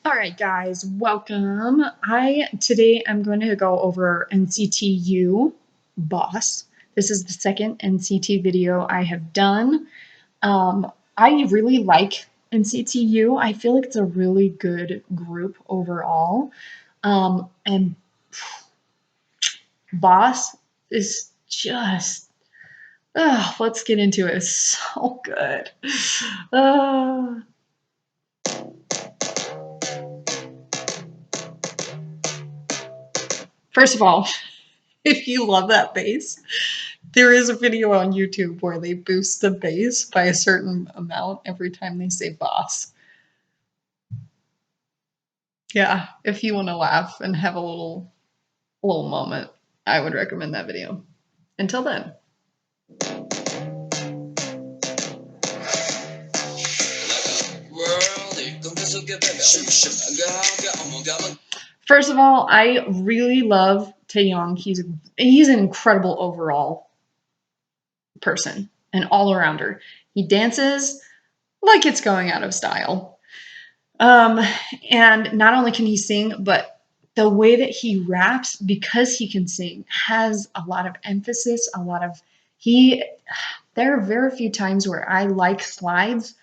All right, guys, welcome. Today I'm going to go over NCTU Boss. This is the second NCT video I have done. I really like NCTU. I feel like it's a really good group overall. And Boss is just, let's get into it. It's so good. First of all, if you love that bass, there is a video on YouTube where they boost the bass by a certain amount every time they say boss. Yeah, if you want to laugh and have a little moment, I would recommend that video. Until then. First of all, I really love Taeyong. He's an incredible overall person, an all-arounder. He dances like it's going out of style. And not only can he sing, but the way that he raps, because he can sing, has a lot of emphasis, there are very few times where I like slides.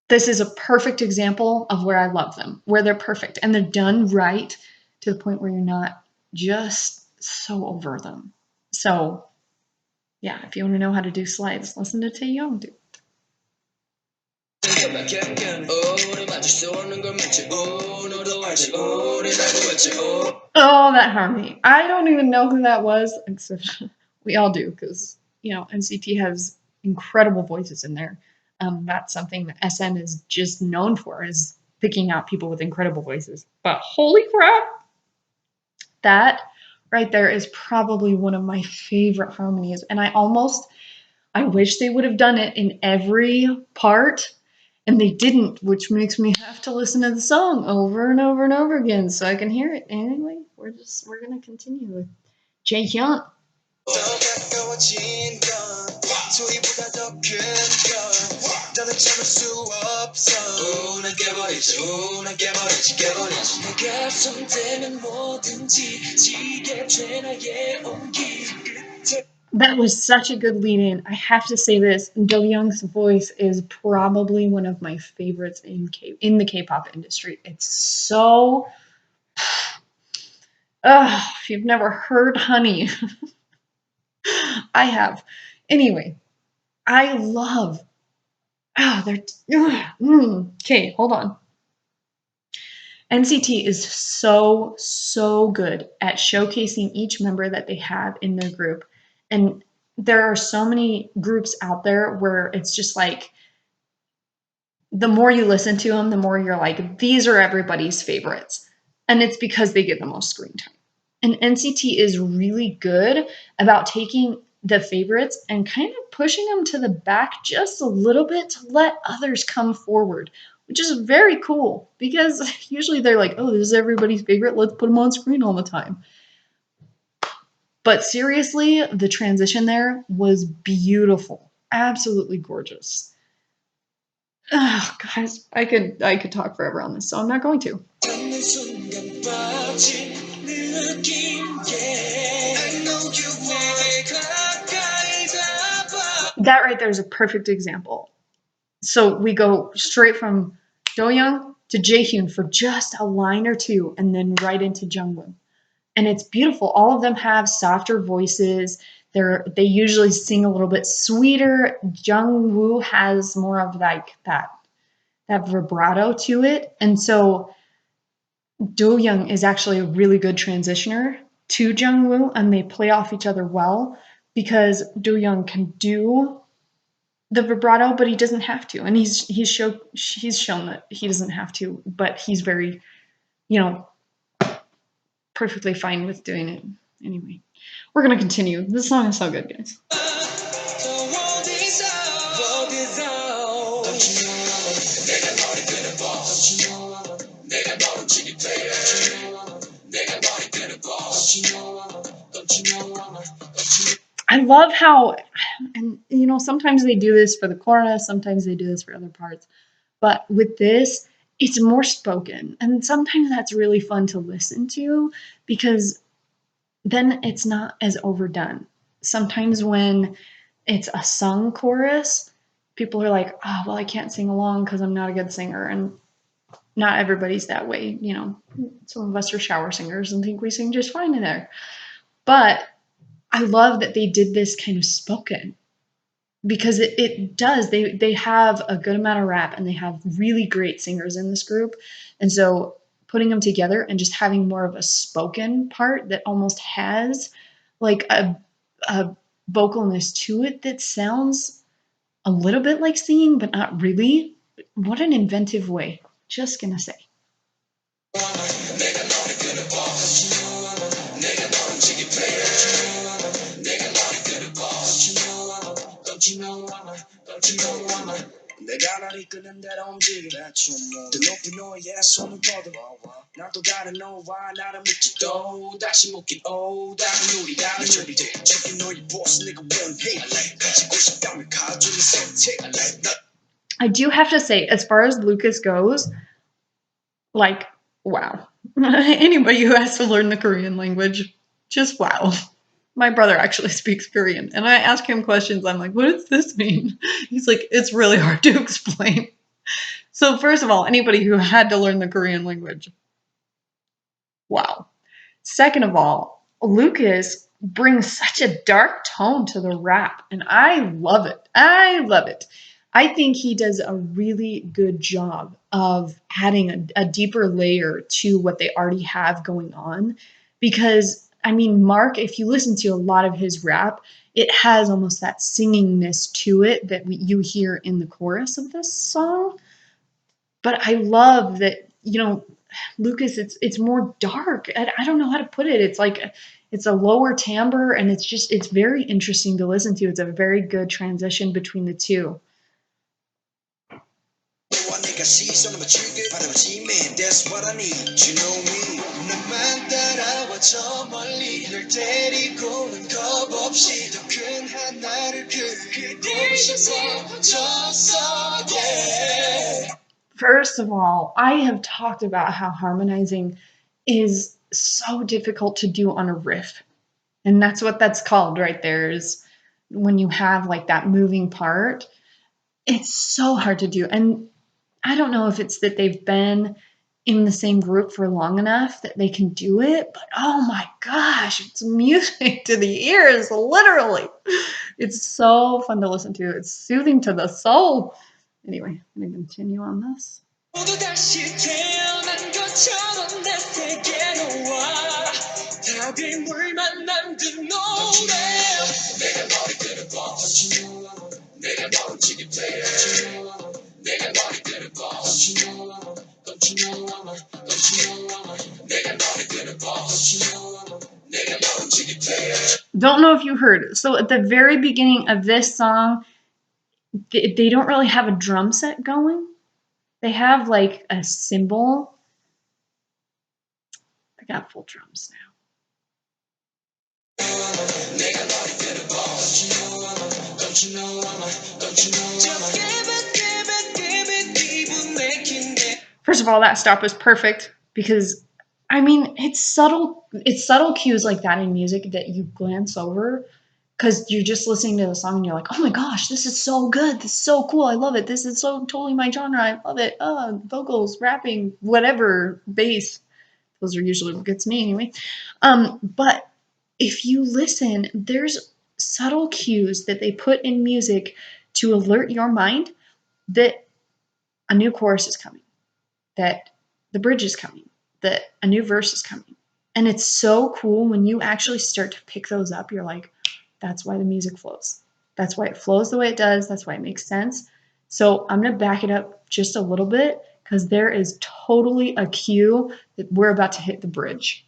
This is a perfect example of where I love them, where they're perfect and they're done right to the point where you're not just so over them. So yeah, if you want to know how to do slides, listen to Taeyong do it. Oh, that harmony. I don't even know who that was, except we all do, because, NCT has incredible voices in there. That's something that SM is just known for, is picking out people with incredible voices. But holy crap, that right there is probably one of my favorite harmonies. And I wish they would have done it in every part, and they didn't, which makes me have to listen to the song over and over and over again so I can hear it. Anyway, we're gonna continue with Jaehyun. That was such a good lead-in. I have to say this, Do Young's voice is probably one of my favorites in the K-pop industry. It's so... if you've never heard Honey, I have. Anyway, I love... Okay, hold on. NCT is so good at showcasing each member that they have in their group. And there are so many groups out there where it's just like, the more you listen to them, the more you're like, these are everybody's favorites. And it's because they get the most screen time. And NCT is really good about taking the favorites and kind of pushing them to the back just a little bit to let others come forward, which is very cool, because usually they're like, oh, this is everybody's favorite, let's put them on screen all the time. But seriously, the transition there was beautiful, absolutely gorgeous. Oh, guys, I could talk forever on this, so I'm not going to. That right there is a perfect example. So we go straight from Do-young to Jaehyun for just a line or two, and then right into Jungwoo. And it's beautiful. All of them have softer voices. They usually sing a little bit sweeter. Jungwoo has more of like that vibrato to it. And so Do-young is actually a really good transitioner to Jungwoo, and they play off each other well, because Do-young can do the vibrato, but he doesn't have to. And he's shown that he doesn't have to, but he's very, perfectly fine with doing it. Anyway, we're gonna continue. This song is so good, guys. I love how, and sometimes they do this for the chorus, sometimes they do this for other parts, but with this, it's more spoken. And sometimes that's really fun to listen to because then it's not as overdone. Sometimes when it's a sung chorus, people are like, oh, well, I can't sing along because I'm not a good singer. And not everybody's that way. You know, some of us are shower singers and think we sing just fine in there. But I love that they did this kind of spoken because it does. They have a good amount of rap and they have really great singers in this group. And so putting them together and just having more of a spoken part that almost has like a vocalness to it that sounds a little bit like singing, but not really. What an inventive way. Just gonna say. 내가 날 이끄는 대로 움직이라 더 높이 너의 손을 뻗어 난 또 다른 너와 나를 묻지 또 다시 묻긴 다른 우리 저기 너의 보스 내가 원해 가지고 싶다면 가져는 선택 I do have to say, as far as Lucas goes, like, wow. Anybody who has to learn the Korean language, just wow. My brother actually speaks Korean, and I ask him questions. I'm like, what does this mean? He's like, it's really hard to explain. So, first of all, anybody who had to learn the Korean language, wow. Second of all, Lucas brings such a dark tone to the rap, and I love it. I love it. I think he does a really good job of adding a deeper layer to what they already have going on. Because, I mean, Mark, if you listen to a lot of his rap, it has almost that singingness to it that you hear in the chorus of this song. But I love that, Lucas, it's more dark. I don't know how to put it. It's like it's a lower timbre and it's very interesting to listen to. It's a very good transition between the two. That's what I need, you know me. 너만 따라와 저 멀리 널 데리고는 겁 없이 더 큰 하나를 그리고 싶어졌어, yeah. First of all, I have talked about how harmonizing is so difficult to do on a riff. And that's what that's called right there is when you have like that moving part. It's so hard to do. And I don't know if it's that they've been in the same group for long enough that they can do it, but oh my gosh, it's music to the ears, literally. It's so fun to listen to. It's soothing to the soul. Anyway, I'm going to continue on this. 모두 다시 태어난 것처럼 내 세계로 와 답이 물 만난 듯 노래 내가 너를 끌어봐 Don't you know 내가 너를 지게 돼 Don't you know 내가 너를 끌어봐 Don't you know Don't you know Don't you know 내가 너를 끌어봐 Don't you know 내가 너를 지게 돼 Don't know if you heard. So at the very beginning of this song, they don't really have a drum set going. They have like a cymbal. I got full drums now. First of all, that stop was perfect because I mean it's subtle cues like that in music that you glance over because you're just listening to the song and you're like, oh my gosh, this is so good, this is so cool, I love it, this is so totally my genre, I love it. Vocals, rapping, whatever, bass. Those are usually what gets me anyway. But if you listen, there's subtle cues that they put in music to alert your mind that a new chorus is coming, that the bridge is coming, that a new verse is coming. And it's so cool when you actually start to pick those up. You're like, that's why the music flows. That's why it flows the way it does. That's why it makes sense. So I'm going to back it up just a little bit because there is totally a cue that we're about to hit the bridge.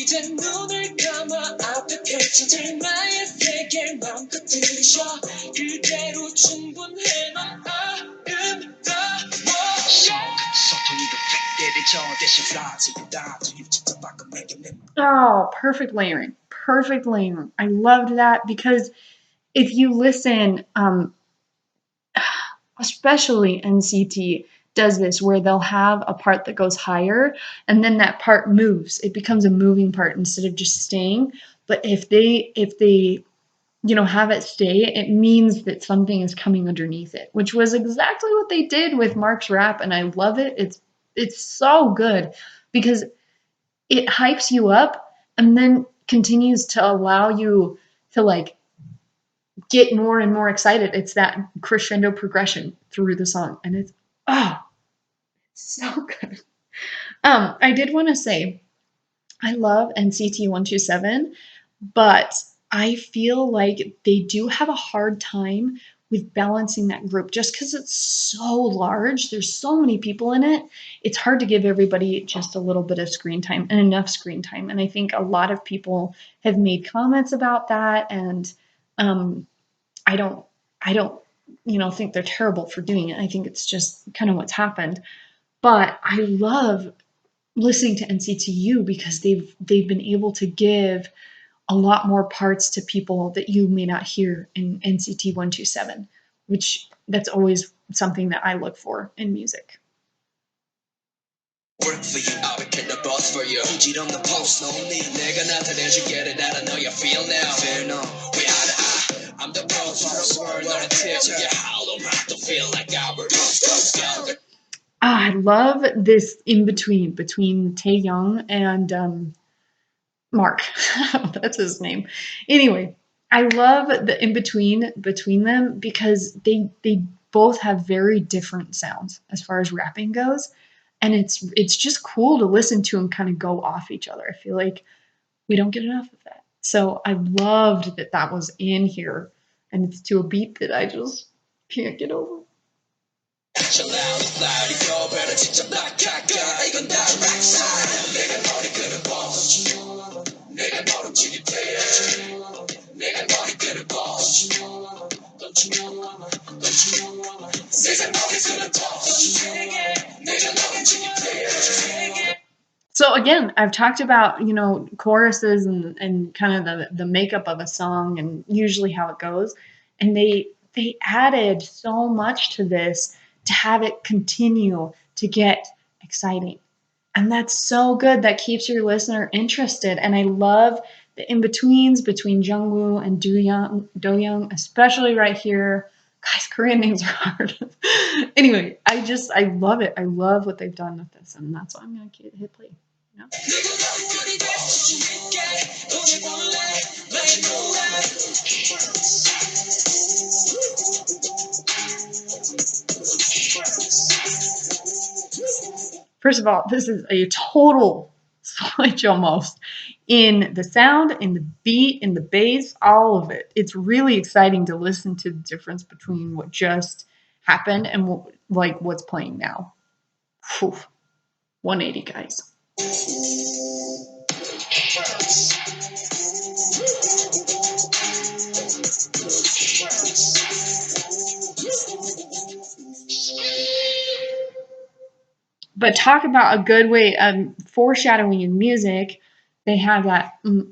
이제 눈을 감아 앞에 펼쳐질 나의 세계 맘껏 드셔 그대로 충분해 넌 Oh, perfect layering. Perfect layering. I loved that because if you listen, especially NCT does this where they'll have a part that goes higher and then that part moves. It becomes a moving part instead of just staying. But if they have it stay, it means that something is coming underneath it, which was exactly what they did with Mark's rap, and I love it. It's so good because it hypes you up and then continues to allow you to like get more and more excited. It's that crescendo progression through the song, and it's oh, so good. I did want to say I love NCT 127, but I feel like they do have a hard time with balancing that group just because it's so large. There's so many people in it. It's hard to give everybody just a little bit of screen time and enough screen time. And I think a lot of people have made comments about that. And um, I don't, I don't, think they're terrible for doing it. I think it's just kind of what's happened. But I love listening to NCTU because they've been able to give a lot more parts to people that you may not hear in NCT 127, which that's always something that I look for in music. Work for you, I'll be the boss for you. 부질없는 post, no need. 내가 나타내줄게, that I know you feel now. Feel no, we are the I'm the boss of the world, not a teacher. Yeah, how long I don't feel like I were go. I love this in between Taeyong and Mark. That's his name. Anyway, I love the in between them because they both have very different sounds as far as rapping goes, and it's just cool to listen to them kind of go off each other. I feel like we don't get enough of that. So I loved that that was in here, and it's to a beat that I just can't get over. So again, I've talked about, choruses and kind of the makeup of a song and usually how it goes. And they added so much to this to have it continue to get exciting. And that's so good. That keeps your listener interested. And I love the in-betweens between Jungwoo and Do Young, especially right here. Guys, Korean names are hard. Anyway, I love it. I love what they've done with this, and that's why I'm gonna hit play. You know? First of all, this is a total switch almost in the sound, in the beat, in the bass, all of it. It's really exciting to listen to the difference between what just happened and like what's playing now. Whew. 180, guys. But talk about a good way of foreshadowing in music. They have that and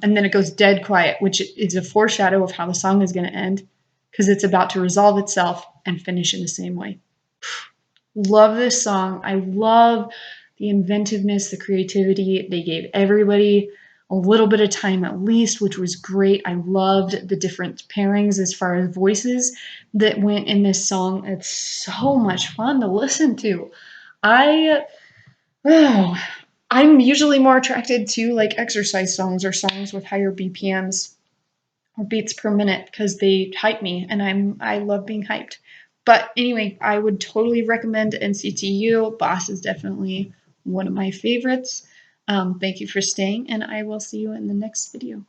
then it goes dead quiet, which is a foreshadow of how the song is going to end because it's about to resolve itself and finish in the same way. Love this song. I love the inventiveness, the creativity. They gave everybody a little bit of time at least, which was great. I loved the different pairings as far as voices that went in this song. It's so much fun to listen to. Oh, I'm usually more attracted to like exercise songs or songs with higher BPMs or beats per minute because they hype me and I love being hyped. But anyway, I would totally recommend NCTU. Boss is definitely one of my favorites. Thank you for staying, and I will see you in the next video.